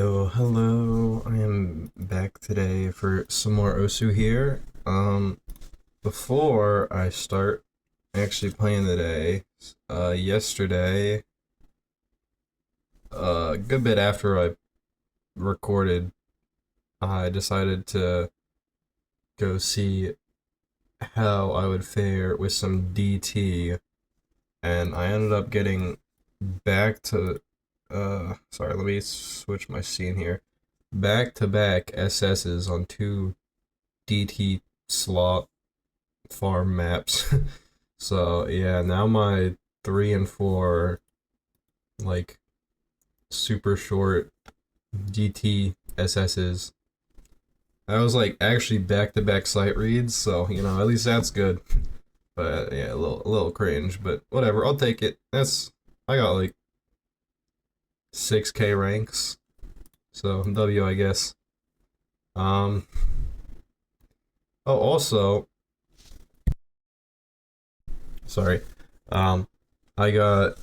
Oh, hello. I am back today for some more OSU here. Before I start actually playing today, yesterday, a good bit after I recorded, I decided to go see how I would fare with some DT, and I ended up getting back to, sorry, let me switch my scene here. Back to back SS's on two DT slot farm maps. So yeah, now my 3 and 4 like super short DT SS's. That was like actually back to back sight reads, so at least that's good. But yeah, a little cringe, but whatever, I'll take it. I got like 6K ranks. So W I guess. Um oh also sorry. Um, I got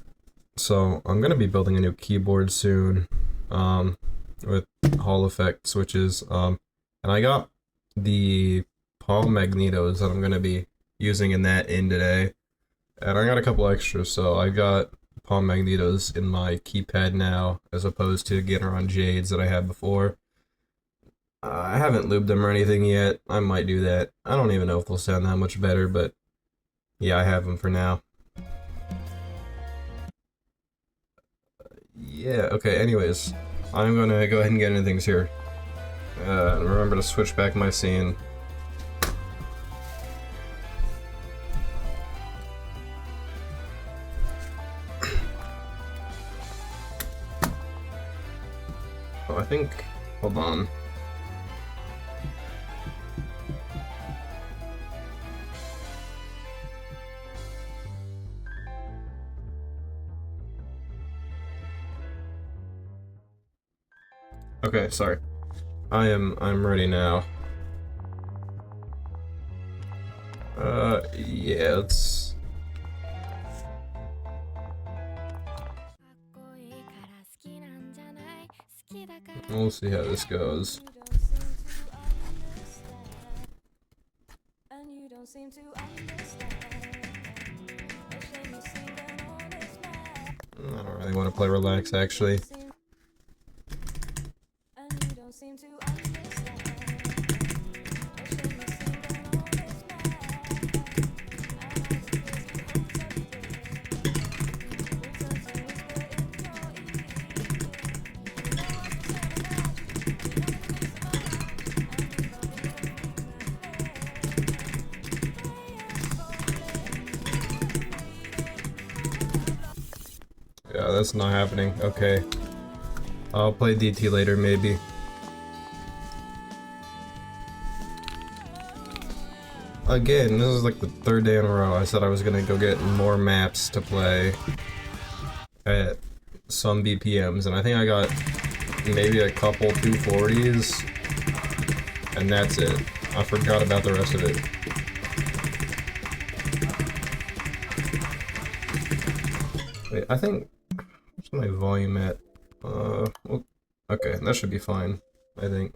so I'm gonna be building a new keyboard soon, with Hall effect switches. And I got the palm magnetos that I'm gonna be using in that today, and I got a couple extras. So I got palm magnetos in my keypad now, as opposed to getting around jades that I had before. I haven't lubed them or anything yet. I might do that. I don't even know if they'll sound that much better, but yeah, I have them for now. Yeah, okay, anyways, I'm gonna go ahead and get into things here. Remember to switch back my scene. Oh, I think, hold on. Okay, sorry. I'm ready now. Yeah, let's... We'll see how this goes. I don't really want to play relax, actually. Yeah, that's not happening. Okay. I'll play DT later, maybe. Again, this is like the 3rd day in a row I said I was gonna go get more maps to play at some BPMs, and I think I got maybe a couple 240s, and that's it. I forgot about the rest of it. Wait, I think... what's my volume at? Well, okay, that should be fine, I think.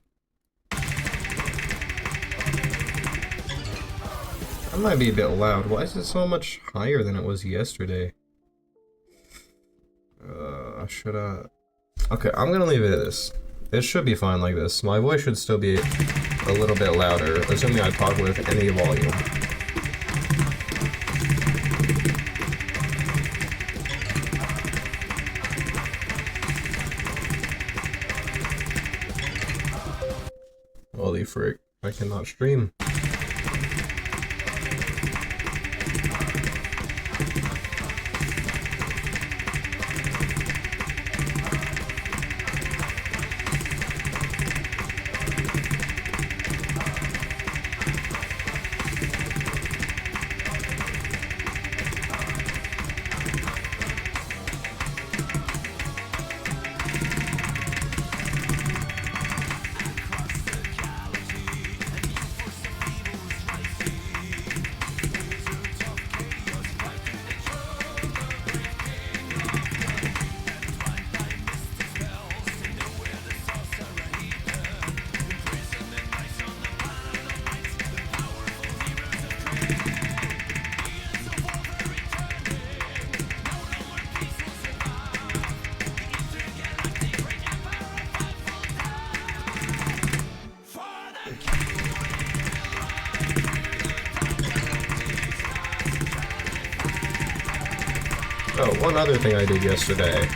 That might be a bit loud. Why is it so much higher than it was yesterday? Should I... Okay, I'm gonna leave it at this. It should be fine like this. My voice should still be a little bit louder, assuming I talk with any volume. Holy frick, I cannot stream. Oh, one other thing I did yesterday.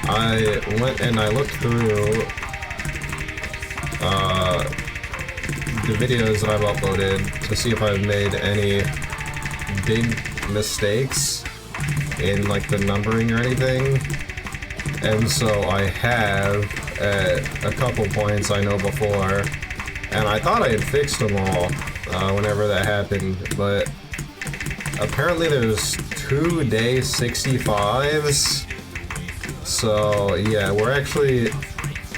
I went and I looked through the videos that I've uploaded to see if I've made any big mistakes in like the numbering or anything. And so I have at a couple points I know before, and I thought I had fixed them all whenever that happened, but apparently there's 2 day 65s. So yeah, we're actually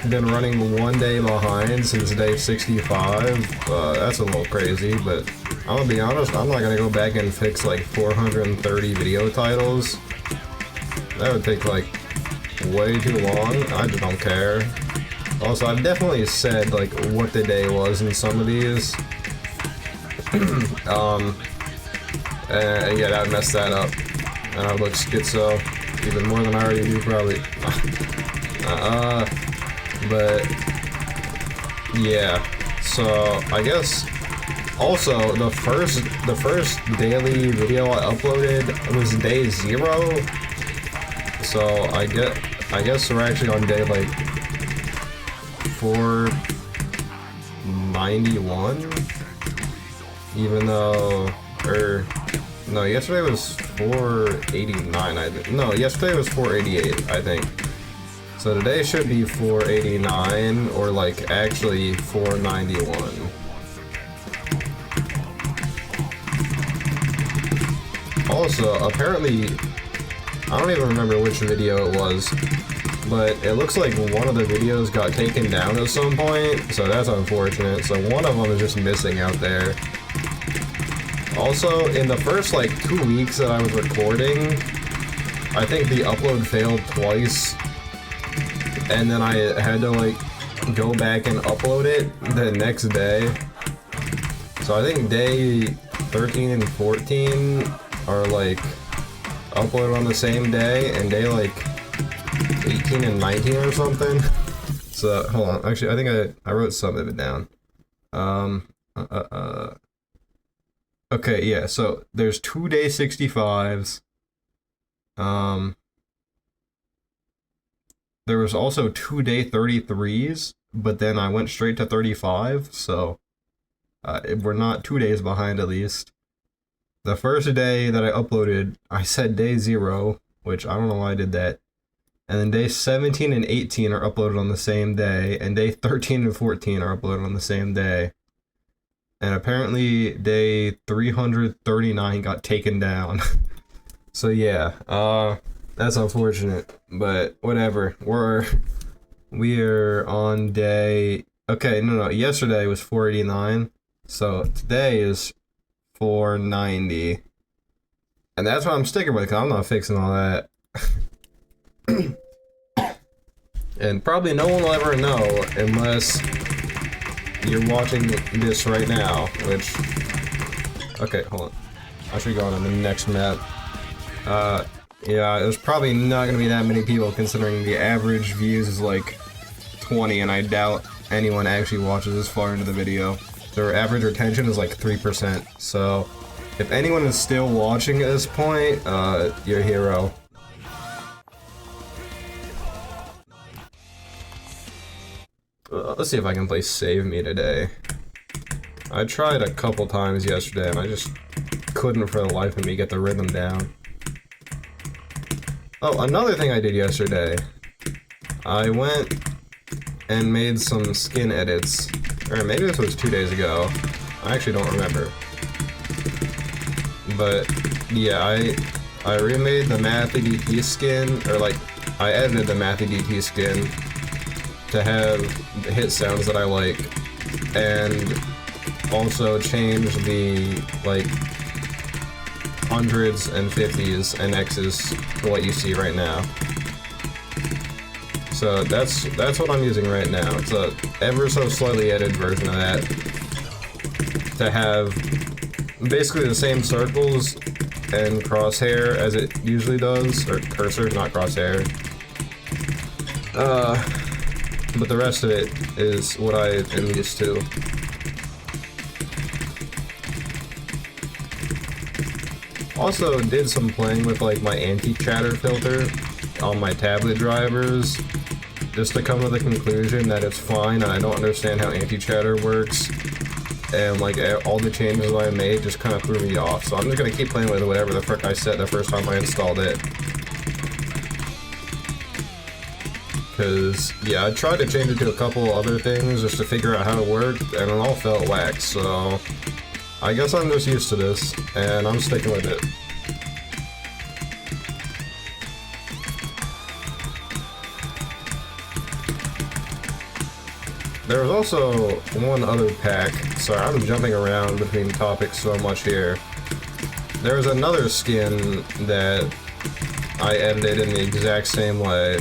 been running 1 day behind since day 65. That's a little crazy, but I'm gonna be honest, I'm not gonna go back and fix like 430 video titles. That would take like way too long. I just don't care. Also, I've definitely said like what the day was in some of these. And yeah, that messed that up. And I look schizo even more than I already do probably. But yeah, so I guess also the first daily video I uploaded was day 0. So I guess we're actually on day like 491, even though, no, yesterday was 489. No, yesterday was 488, I think. So today should be 489, or like actually 491. Also, apparently, I don't even remember which video it was, but it looks like one of the videos got taken down at some point, so that's unfortunate. So one of them is just missing out there. Also, in the first like 2 weeks that I was recording, I think the upload failed twice, and then I had to like go back and upload it the next day. So I think day 13 and 14 are like uploaded on the same day, and day like 18 and 19 or something. So hold on, actually I think I wrote some of it down. Okay, yeah, so there's 2 day 65s. There was also 2 day 33s, but then I went straight to 35, so we're not 2 days behind at least. The first day that I uploaded, I said day 0, which I don't know why I did that. And then day 17 and 18 are uploaded on the same day, and day 13 and 14 are uploaded on the same day. And apparently day 339 got taken down. So yeah, that's unfortunate, but whatever. We are on day, okay, no, yesterday was 489, so today is 490. And that's what I'm sticking with, because I'm not fixing all that. And probably no one will ever know unless you're watching this right now, which, okay, hold on. I should go on the next map. Yeah, there's probably not gonna be that many people considering the average views is like 20, and I doubt anyone actually watches this far into the video. Their average retention is like 3%, so if anyone is still watching at this point, you're a hero. Let's see if I can play Save Me today. I tried a couple times yesterday and I just couldn't for the life of me get the rhythm down. Oh, another thing I did yesterday. I went and made some skin edits. Or maybe this was 2 days ago. I actually don't remember. But yeah, I remade the Mathy DT skin, or like, I edited the Mathy DT skin to have the hit sounds that I like, and also change the like hundreds and 50s and X's to what you see right now. So that's what I'm using right now. It's a ever so slightly edited version of that to have basically the same circles and crosshair as it usually does, or cursor, not crosshair. But the rest of it is what I am used to. also did some playing with like my anti-chatter filter on my tablet drivers, just to come to the conclusion that it's fine and I don't understand how anti-chatter works, and like all the changes I made just kind of threw me off. So I'm just gonna keep playing with whatever the frick I set the first time I installed it. Because, yeah, I tried to change it to a couple other things just to figure out how it worked, and it all felt whack, so I guess I'm just used to this, and I'm sticking with it. There was also one other pack. Sorry, I'm jumping around between topics so much here. There was another skin that I edited in the exact same way.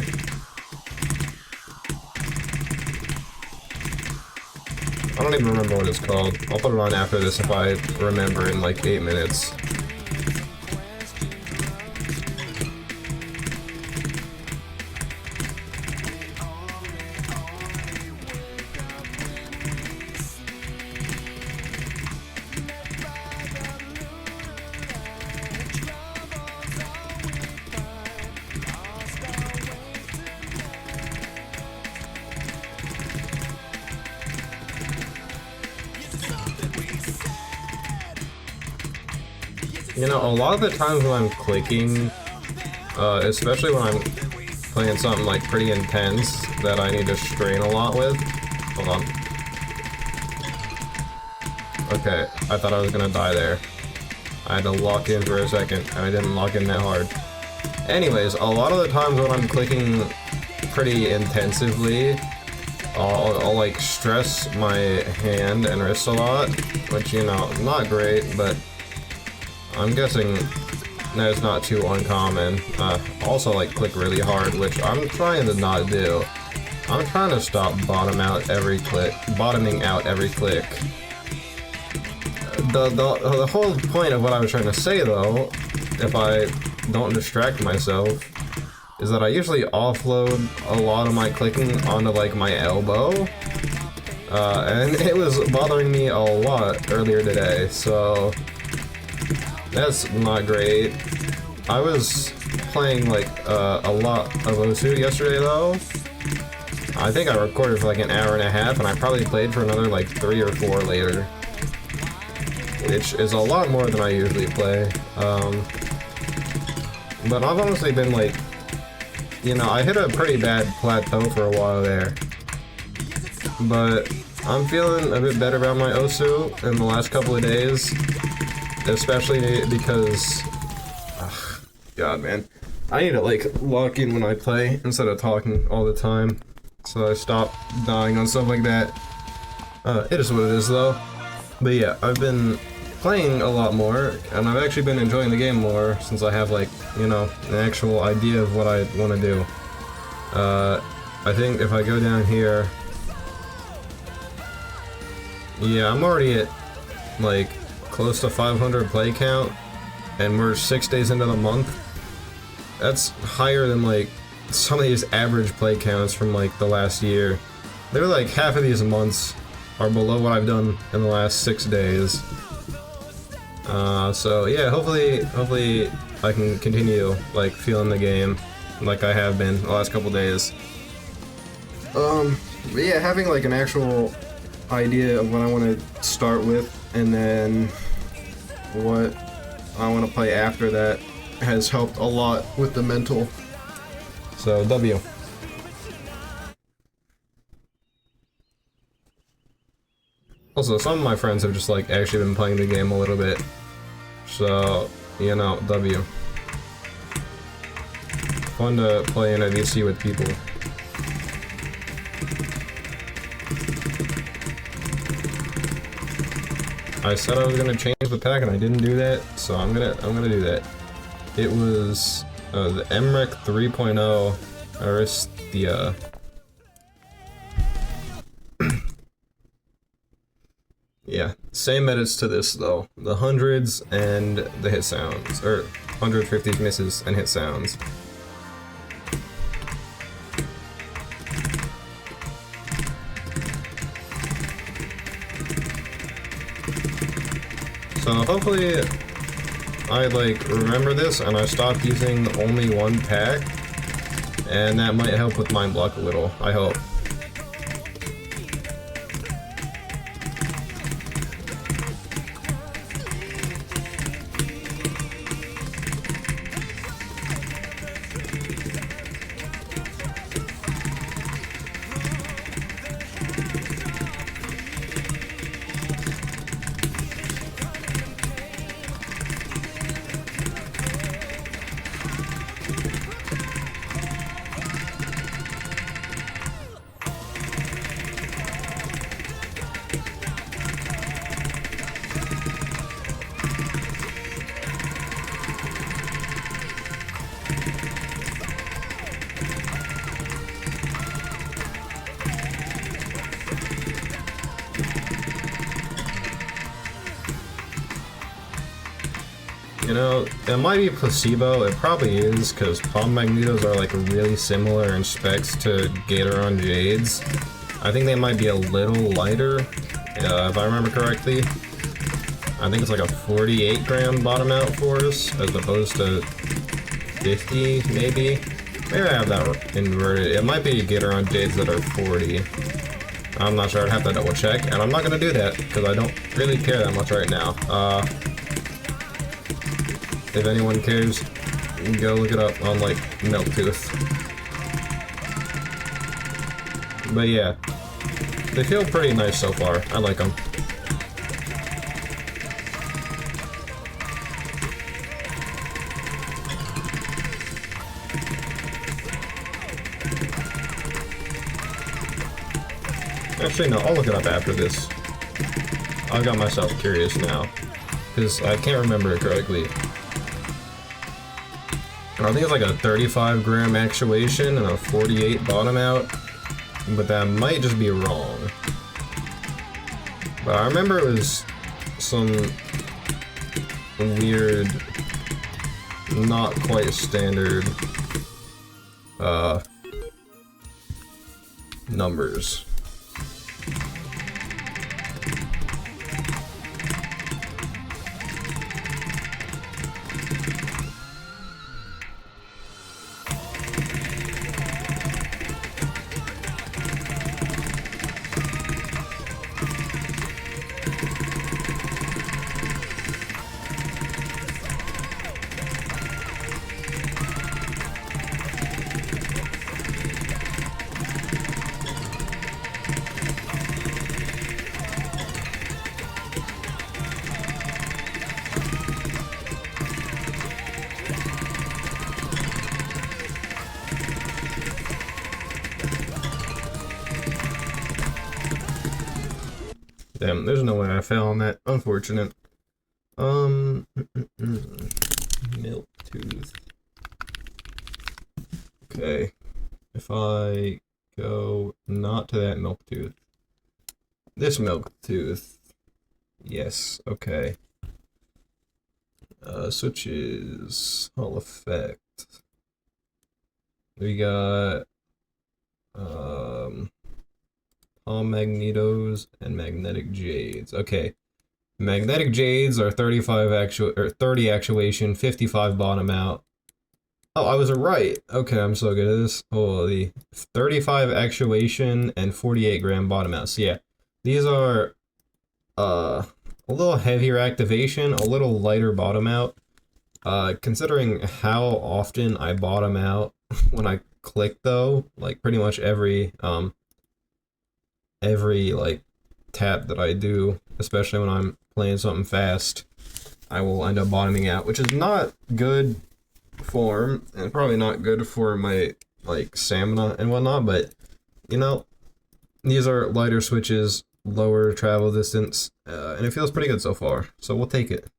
I don't even remember what it's called. I'll put it on after this if I remember in like 8 minutes. You know, a lot of the times when I'm clicking, especially when I'm playing something like pretty intense that I need to strain a lot with. Hold on. Okay, I thought I was gonna die there. I had to lock in for a second, and I didn't lock in that hard. Anyways, a lot of the times when I'm clicking pretty intensively, I'll like stress my hand and wrist a lot, which, you know, not great, but I'm guessing that's not too uncommon. Also, like, click really hard, which I'm trying to not do. I'm trying to stop bottoming out every click. The whole point of what I was trying to say, though, if I don't distract myself, is that I usually offload a lot of my clicking onto, like, my elbow. And it was bothering me a lot earlier today, so that's not great. I was playing like a lot of OSU yesterday though. I think I recorded for like an hour and a half, and I probably played for another like 3 or 4 later, which is a lot more than I usually play. But I've honestly been like, you know, I hit a pretty bad plateau for a while there, but I'm feeling a bit better about my OSU in the last couple of days. Especially because, God man, I need to like lock in when I play instead of talking all the time, so I stop dying on stuff like that. It is what it is though. But yeah, I've been playing a lot more, and I've actually been enjoying the game more since I have like, you know, an actual idea of what I want to do. I think if I go down here, yeah, I'm already at like close to 500 play count, and we're 6 days into the month. That's higher than like some of these average play counts from like the last year. They're like half of these months are below what I've done in the last 6 days. So yeah, hopefully I can continue like feeling the game like I have been the last couple days. But yeah, having like an actual idea of what I want to start with, and then what I want to play after that, has helped a lot with the mental. So, W. Also, some of my friends have just like actually been playing the game a little bit. So, you know, W. Fun to play in a VC with people. I said I was gonna change the pack and I didn't do that, so I'm gonna do that. It was the MREC 3.0 Aristia. Yeah, same edits to this though. The hundreds and the hit sounds, or 150s misses and hit sounds. So hopefully I like remember this and I stopped using only one pack, and that might help with mind block a little, I hope. You know, it might be placebo, it probably is, because palm magnetos are like really similar in specs to Gatoron Jades. I think they might be a little lighter, if I remember correctly. I think it's like a 48 gram bottom out force, as opposed to 50, maybe? Maybe I have that inverted. It might be Gatoron Jades that are 40. I'm not sure, I'd have to double check, and I'm not gonna do that, because I don't really care that much right now. If anyone cares, go look it up on, like, Milktooth. But yeah, they feel pretty nice so far. I like them. Actually, no, I'll look it up after this. I got myself curious now, because I can't remember it correctly. I think it's like a 35 gram actuation and a 48 bottom out, but that might just be wrong. But I remember it was some weird, not quite standard, numbers. Damn, there's no way I fell on that. Unfortunate. Milk tooth. Okay. If I go not to that milk tooth. This milk tooth. Yes, okay. Switches. Hall effect. We got palm magnetos and magnetic jades. Okay. Magnetic jades are 30 actuation, 55 bottom out. Oh, I was right. Okay, I'm so good at this. Holy. 35 actuation and 48 gram bottom out. So yeah, these are a little heavier activation, a little lighter bottom out. Considering how often I bottom out when I click though, like pretty much every like tap that I do, especially when I'm playing something fast, I will end up bottoming out, which is not good form and probably not good for my like stamina and whatnot, but you know, these are lighter switches, lower travel distance, and it feels pretty good so far, so we'll take it.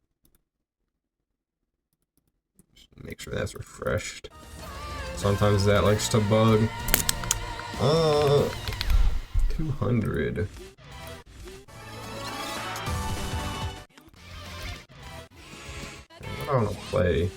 Just make sure that's refreshed. Sometimes that likes to bug. 200. What do I want to play?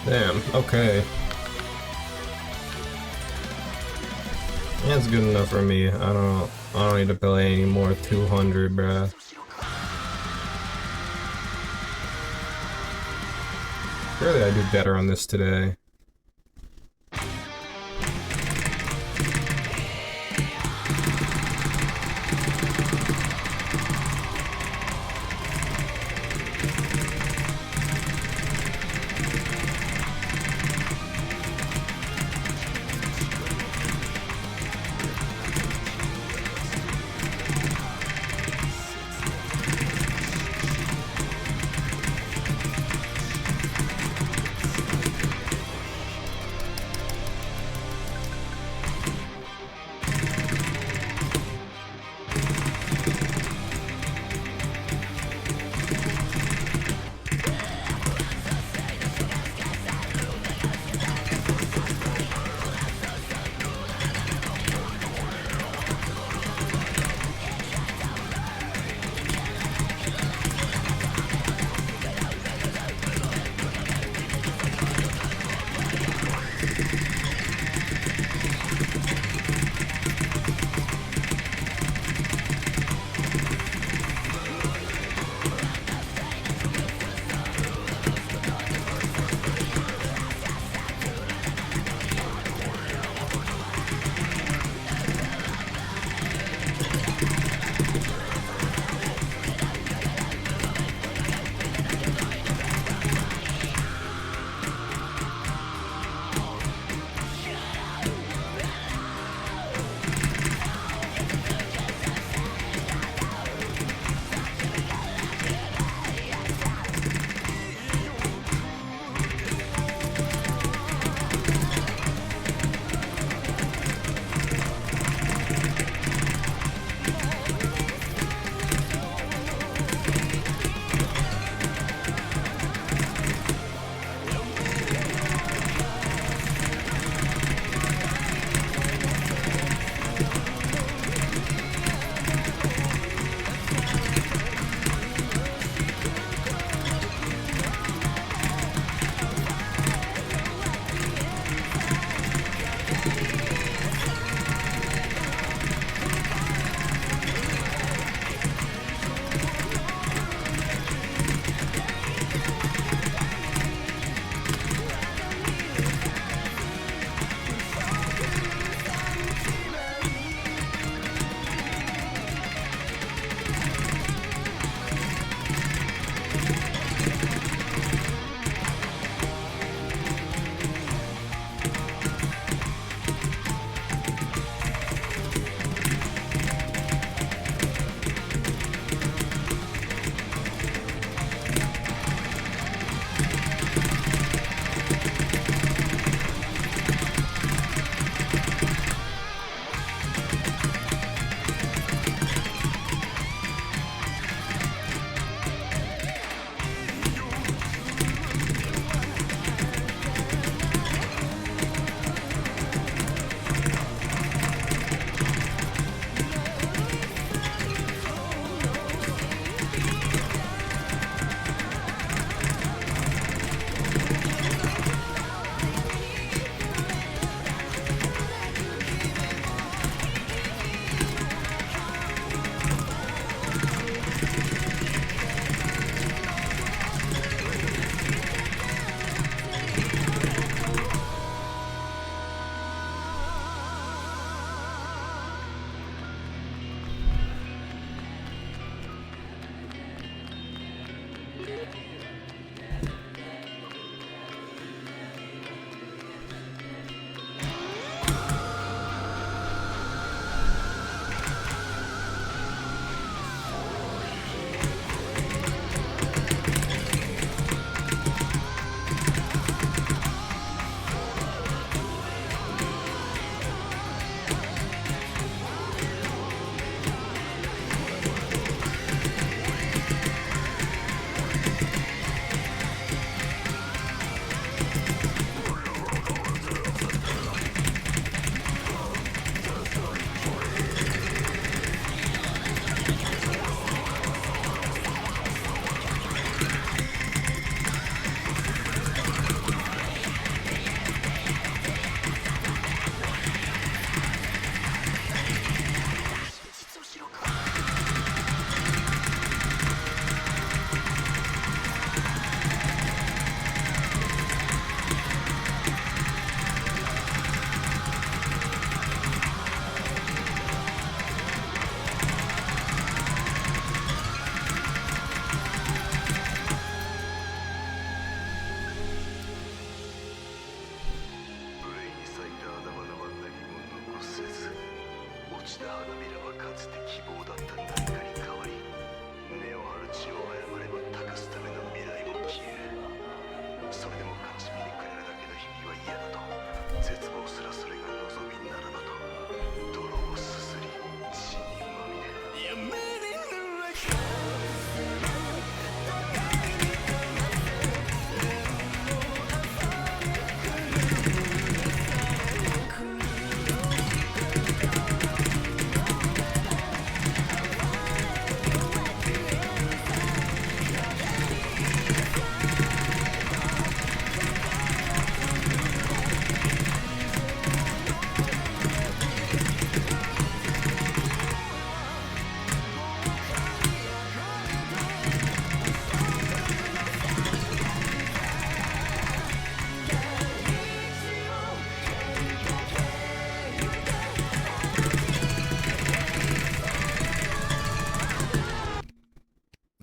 Damn, okay. That's good enough for me. I don't need to play any more 200, bruh. Surely I do better on this today.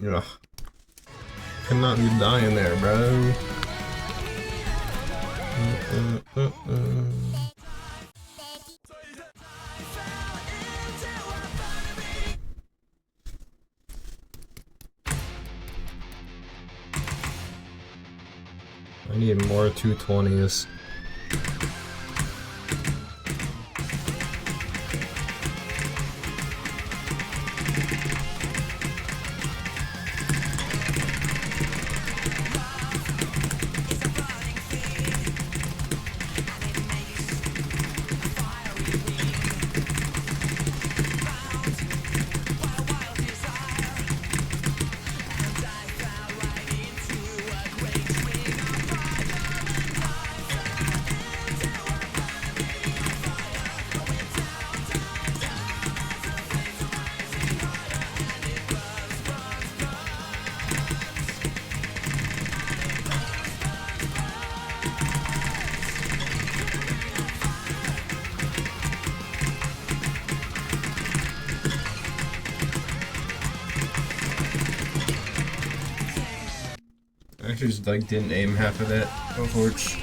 Ugh. Cannot be dying there, bro. I need more 220s. I actually just like didn't aim half of that. Go torch.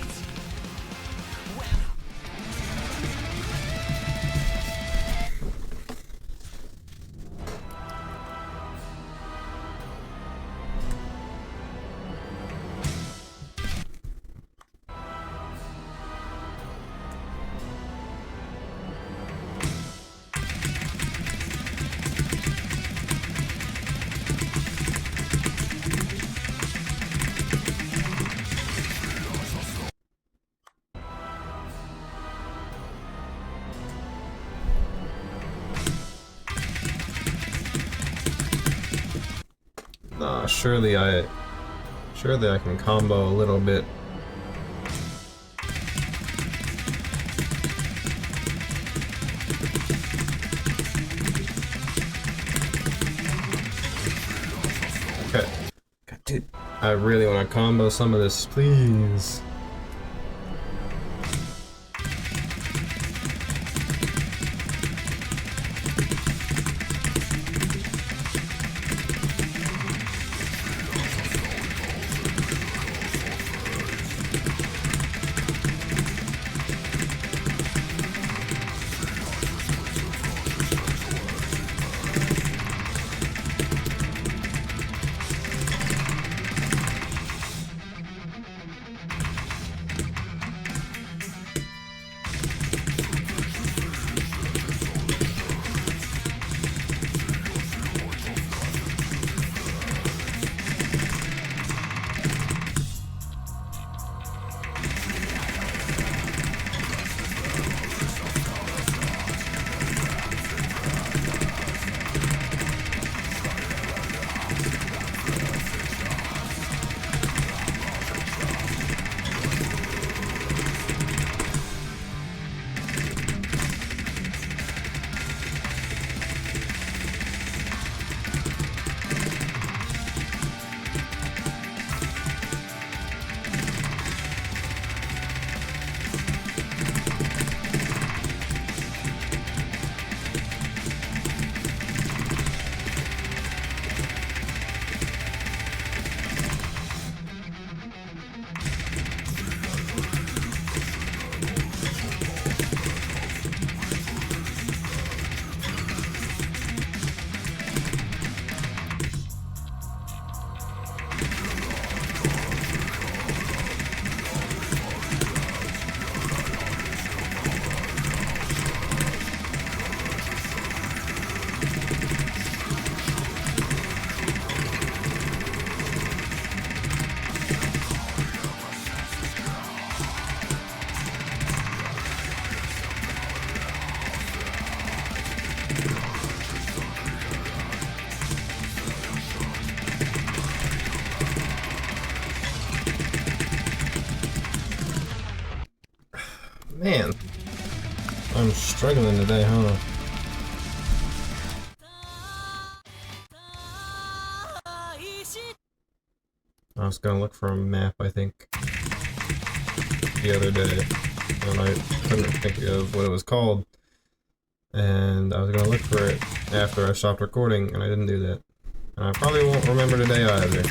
Nah, surely I can combo a little bit. Okay. God, dude, I really want to combo some of this, please. Man, I'm struggling today, huh? I was gonna look for a map, I think, the other day, and I couldn't think of what it was called. And I was gonna look for it after I stopped recording, and I didn't do that. And I probably won't remember today either.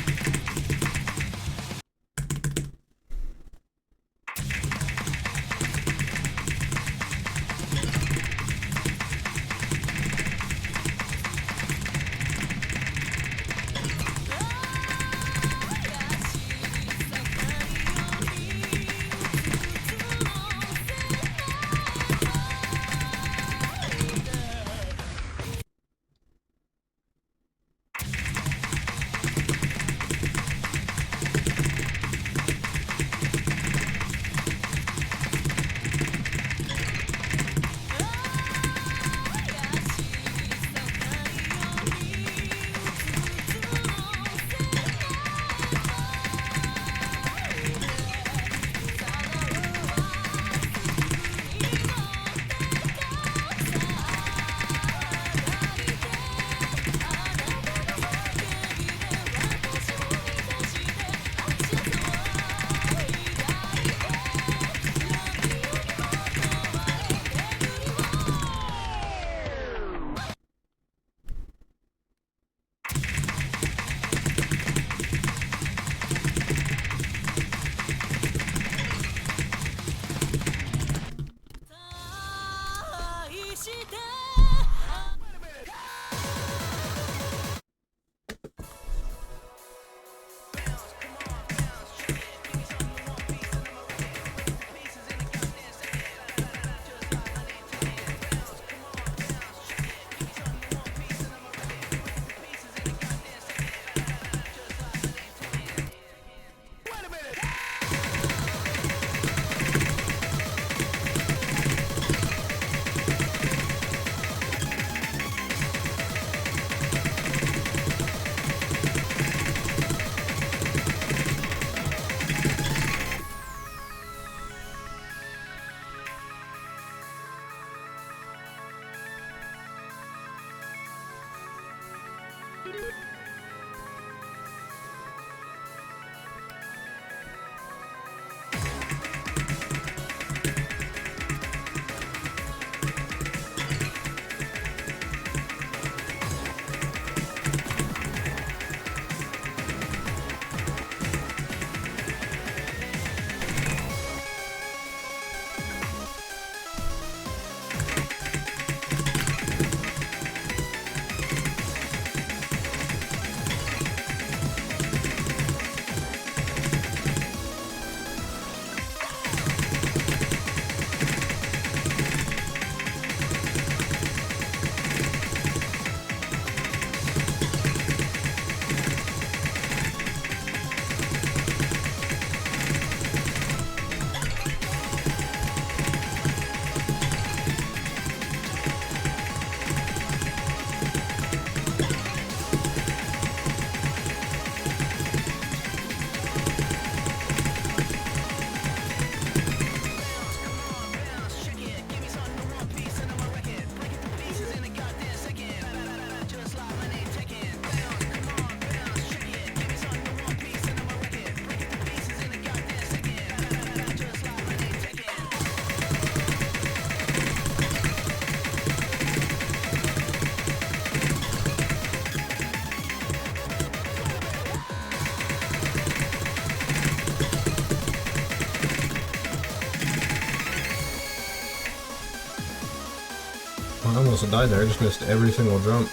I almost died there, I just missed every single jump.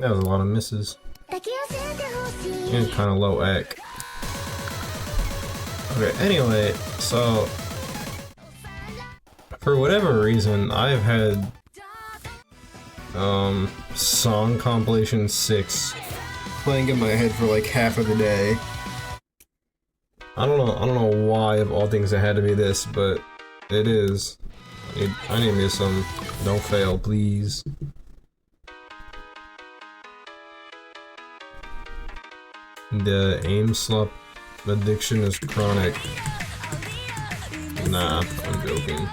That was a lot of misses. And kind of low ec. Okay, anyway, so for whatever reason, I've had Song Compilation 6 playing in my head for like half of the day. I don't know why of all things it had to be this, but it is. I need me some. Don't fail, please. The aim slop addiction is chronic. Nah, I'm joking.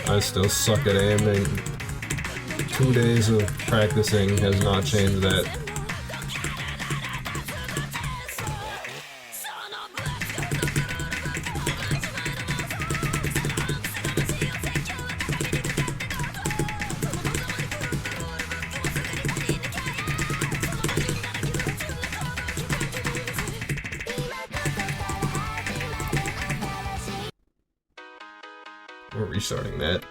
I still suck at aiming. 2 days of practicing has not changed that. We're restarting that.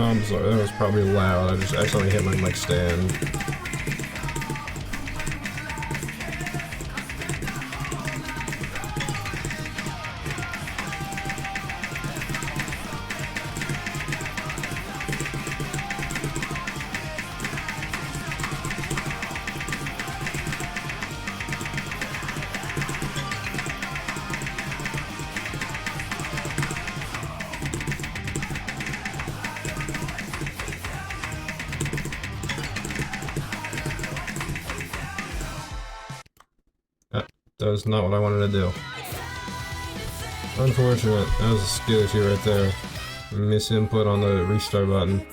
Oh, I'm sorry, that was probably loud. I just accidentally hit my mic stand. That was not what I wanted to do. Unfortunate. That was a skill issue right there. Misinput on the restart button.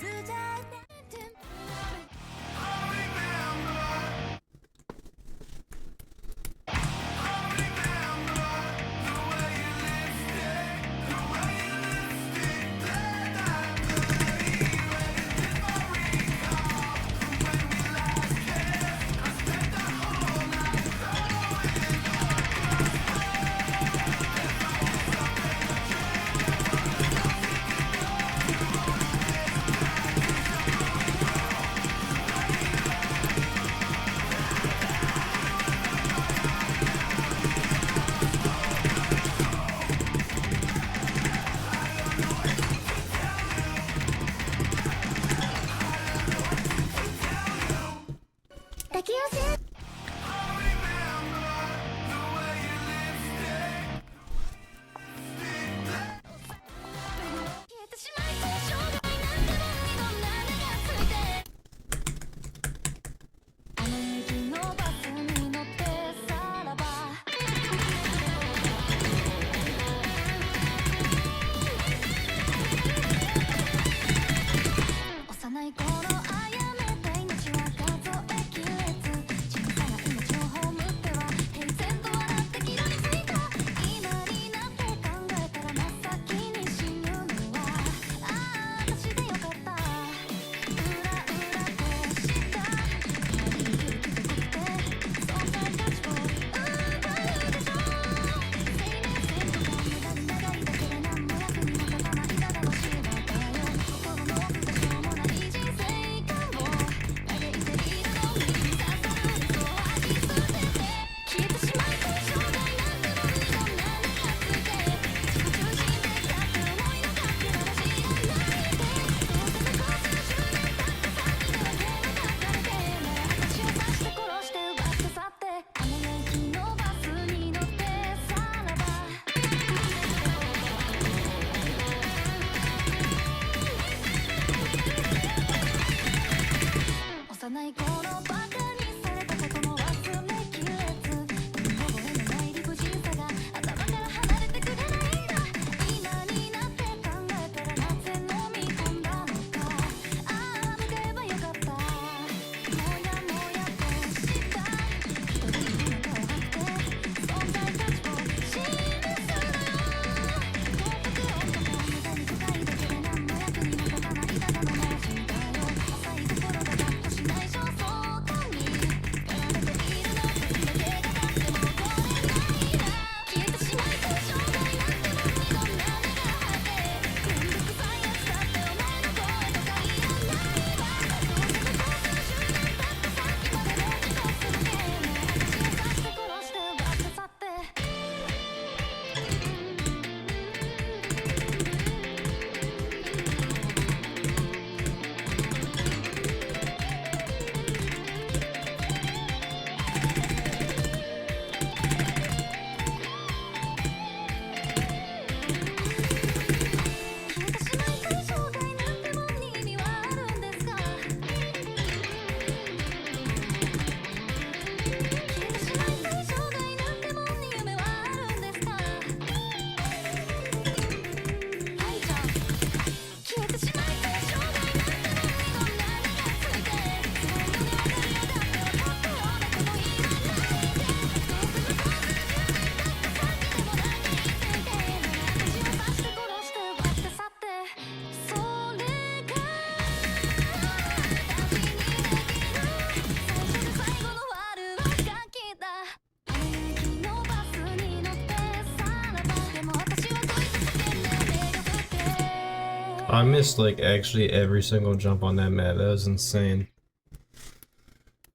I missed like actually every single jump on that map. That was insane.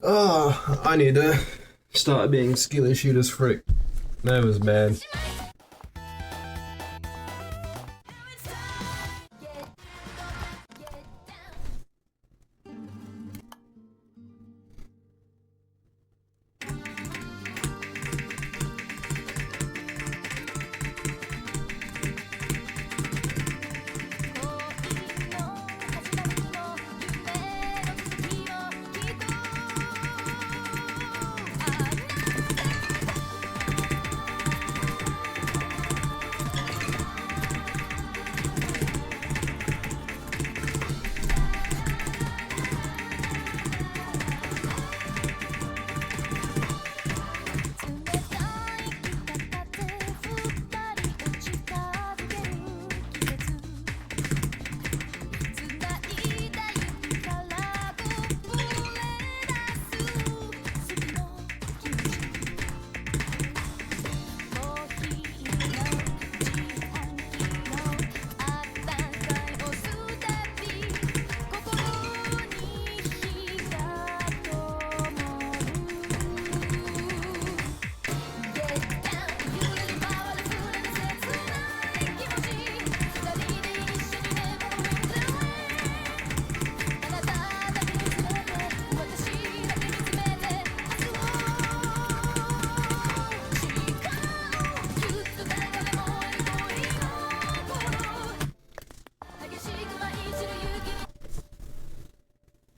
Oh, I need to stop being skilly shoot as frick. That was bad.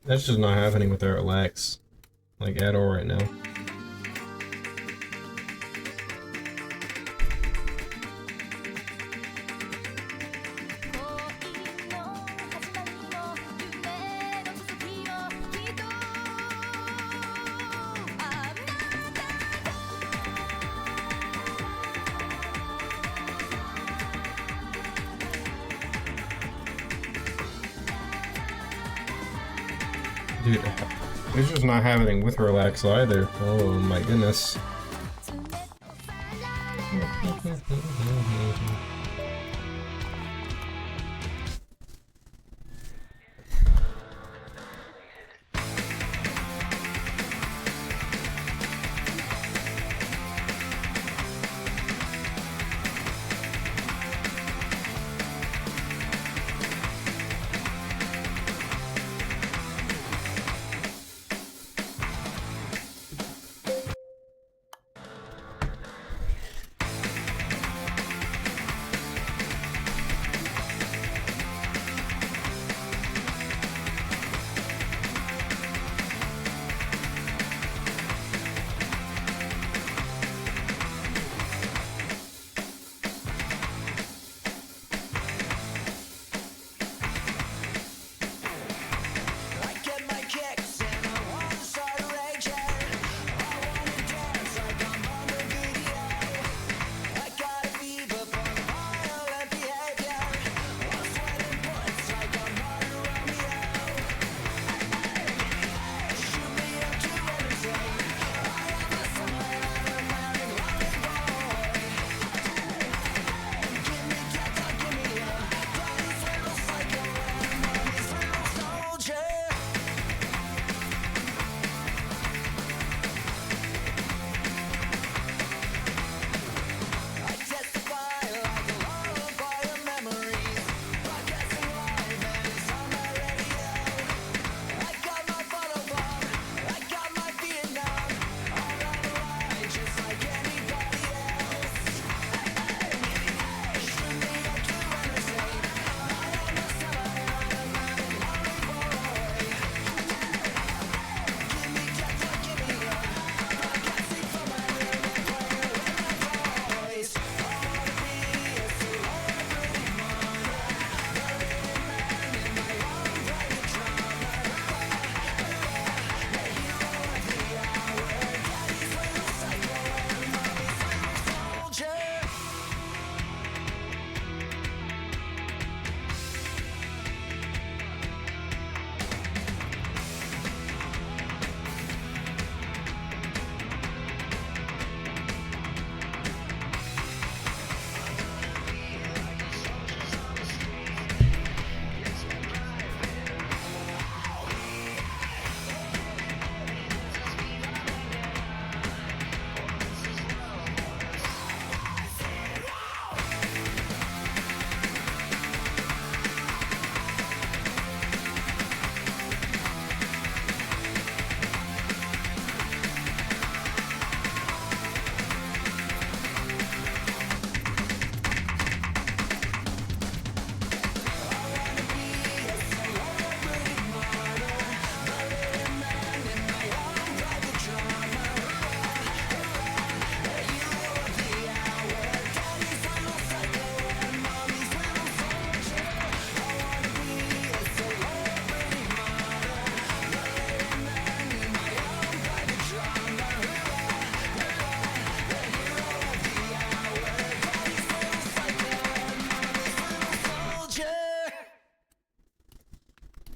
That's just not happening with our relax, like at all right now. Dude, it's just not happening with relax either. Oh my goodness.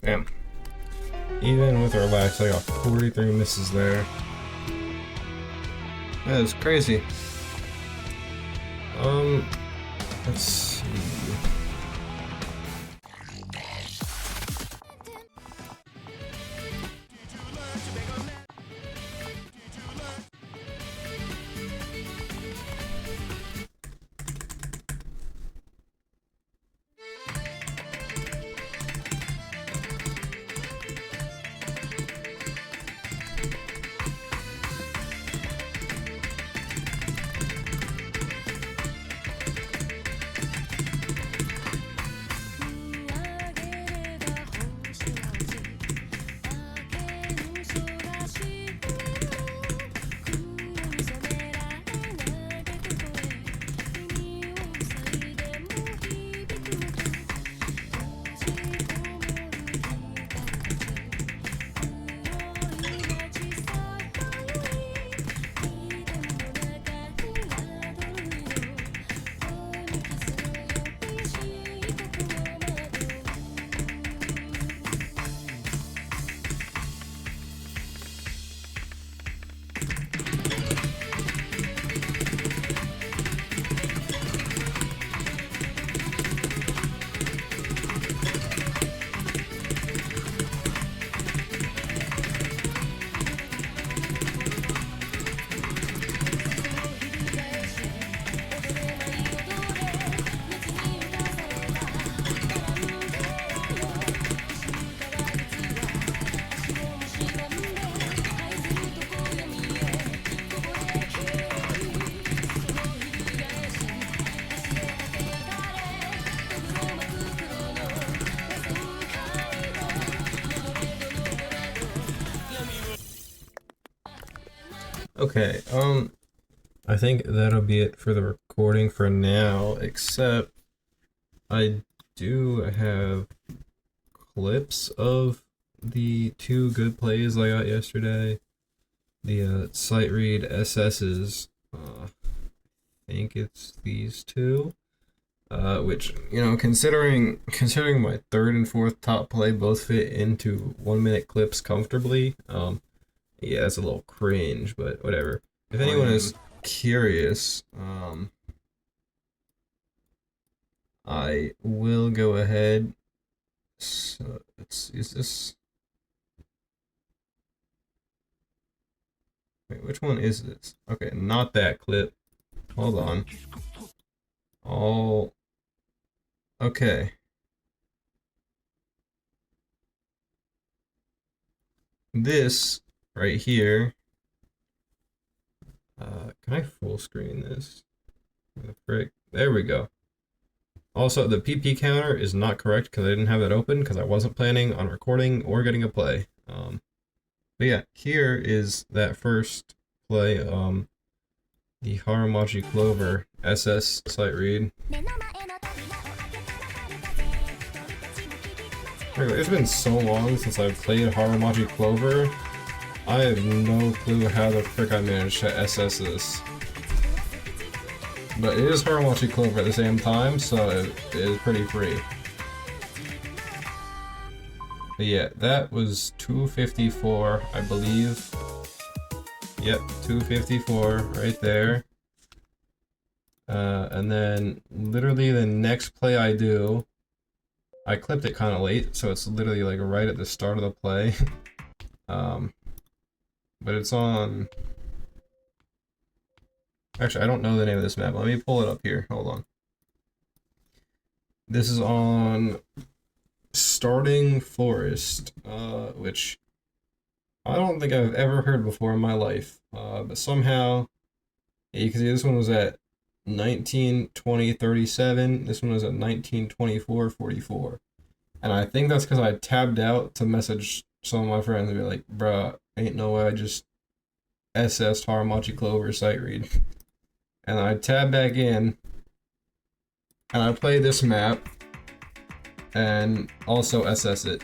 Damn. Even with relax, I got 43 misses there. That is crazy. Let's see. Okay, I think that'll be it for the recording for now, except I do have clips of the 2 good plays I got yesterday. The sight read SS's, I think it's these 2, which, you know, considering my 3rd and 4th top play both fit into 1-minute clips comfortably, yeah, it's a little cringe, but whatever. If anyone is curious, I will go ahead. So is this? Wait, which one is this? Okay, not that clip. Hold on. Okay. This right here. Can I full screen this? The frick? There we go. Also, the PP counter is not correct because I didn't have that open because I wasn't planning on recording or getting a play. But yeah, here is that first play, the Haramachi Clover SS sight read. It's been so long since I've played Haramachi Clover, I have no clue how the frick I managed to SS this. But it is Haramachi Clover at the same time, so it is pretty free. But yeah, that was 254, I believe. Yep, 254 right there. And then literally the next play I do, I clipped it kind of late, so it's literally like right at the start of the play. But it's on... Actually, I don't know the name of this map. Let me pull it up here. Hold on. This is on Starting Forest, which I don't think I've ever heard before in my life. But somehow, yeah, you can see this one was at 19:20:37. This one was at 19:24:44. And I think that's because I tabbed out to message some of my friends and be like, bruh, ain't no way I just SS'd Haramachi Clover sight read. And I tab back in, and I play this map, and also SS it.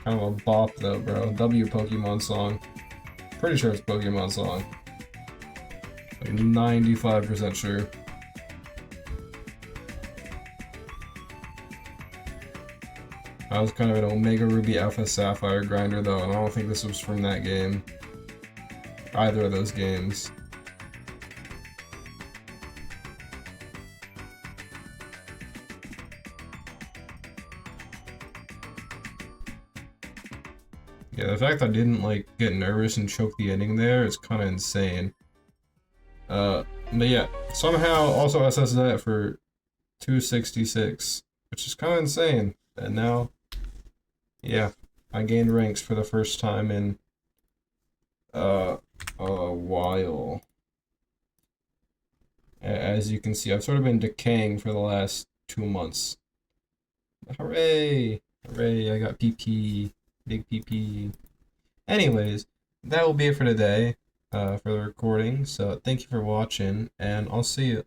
Kind of a bop though, bro. W Pokemon song. Pretty sure it's Pokemon song. Like 95% sure. I was kind of an Omega Ruby Alpha Sapphire grinder though, and I don't think this was from that game. Either of those games. Yeah, the fact I didn't like get nervous and choke the ending there is kind of insane. But yeah, somehow also SS that for 266, which is kind of insane. And now, yeah, I gained ranks for the first time in a while. As you can see, I've sort of been decaying for the last 2 months. Hooray! Hooray, I got PP. Big PP. Anyways, that will be it for today, for the recording. So thank you for watching, and I'll see you.